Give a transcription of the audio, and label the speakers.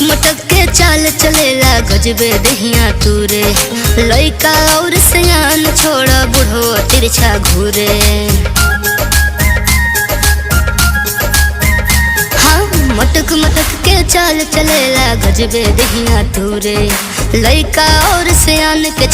Speaker 1: मटक के चाल चलेला गजबे दहिया तूरे, लइका और सयान छोड़ा बुढ़ो तिरछा घूरे। हाँ मटक मटक के चाल चलेला गजबे दहिया तूरे, लइका और सयान के